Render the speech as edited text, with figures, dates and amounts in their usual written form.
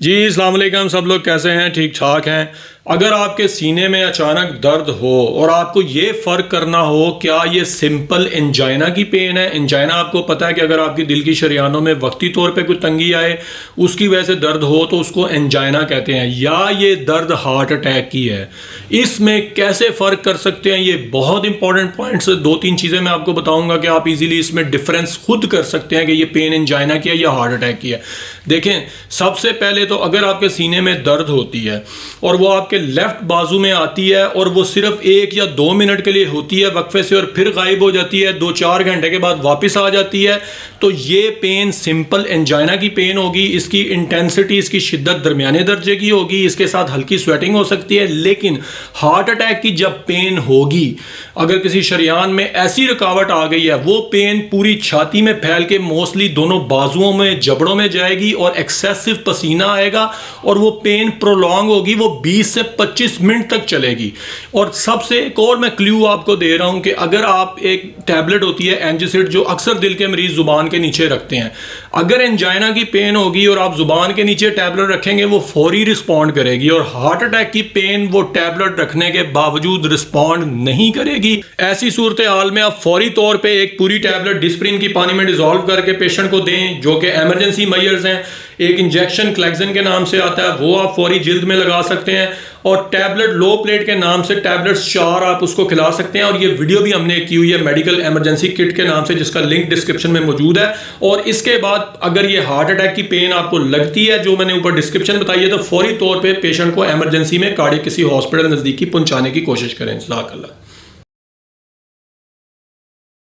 जी अस्सलाम वालेकुम। सब लोग कैसे हैं? ठीक ठाक हैं। अगर आपके सीने में अचानक दर्द हो और आपको ये फ़र्क करना हो क्या ये सिंपल एंजाइना की पेन है। एंजाइना आपको पता है कि अगर आपकी दिल की शरियानों में वक्ती तौर पे कुछ तंगी आए उसकी वजह से दर्द हो तो उसको एंजाइना कहते हैं, या ये दर्द हार्ट अटैक की है। इसमें कैसे फ़र्क कर सकते हैं, ये बहुत इंपॉर्टेंट पॉइंट्स, दो तीन चीज़ें मैं आपको बताऊंगा कि आप इजीली इसमें डिफरेंस खुद कर सकते हैं कि ये पेन एंजाइना की है या हार्ट अटैक की है। देखें, सबसे पहले तो अगर आपके सीने में दर्द होती है और वो आपके लेफ्ट बाजू में आती है और वो सिर्फ 1 या 2 मिनट के लिए होती है वक्फे से और फिर गायब हो जाती है, 2-4 घंटे के बाद वापस आ जाती है, तो ये पेन सिंपल एंजाइना की पेन होगी। इसकी इंटेंसिटी, इसकी शिद्दत दरमियाने दर्जे की होगी, इसके साथ हल्की स्वेटिंग हो सकती है। लेकिन हार्ट अटैक की जब पेन होगी, अगर किसी शरियान में ऐसी रुकावट आ गई है, वो पेन पूरी छाती में फैल के मोस्टली दोनों बाजुओं में, जबड़ों में जाएगी और एक्सेसिव पसीना आएगा और वो पेन प्रोलॉन्ग होगी, वो 20 से 25 मिनट तक चलेगी। और सबसे एक और मैं क्लू आपको दे रहा हूं कि अगर आप एक टैबलेट होती है एंजिसिड, जो अक्सर दिल के मरीज जुबान के नीचे रखते हैं, अगर एंजाइना की पेन होगी और आप जुबान के नीचे टैबलेट रखेंगे वो फौरी रिस्पॉन्ड करेगी, और हार्ट अटैक की पेन वो टैबलेट रखने के बावजूद रिस्पॉन्ड नहीं करेगी। ऐसी सूरत हाल में आप फौरी तौर पे एक पूरी टैबलेट डिस्प्रिन की पानी में डिजोल्व करके पेशेंट को दें, जो कि एमरजेंसी मेजर्स हैं। एक इंजेक्शन क्लेक्सन के नाम से आता है, वो आप फौरी जिल्द में लगा सकते हैं, और टैबलेट लो प्लेट के नाम से टैबलेट्स 4 आप उसको खिला सकते हैं। और ये वीडियो भी हमने की हुई है मेडिकल इमरजेंसी किट के नाम से, जिसका लिंक डिस्क्रिप्शन में मौजूद है। और इसके बाद अगर ये हार्ट अटैक की पेन आपको लगती है जो मैंने ऊपर डिस्क्रिप्शन बताई है, तो फौरी तौर पे पेशेंट को इमरजेंसी में कार्डियक किसी हॉस्पिटल नज़दीकी पहुंचाने की कोशिश करें। जज़ाकल्लाह।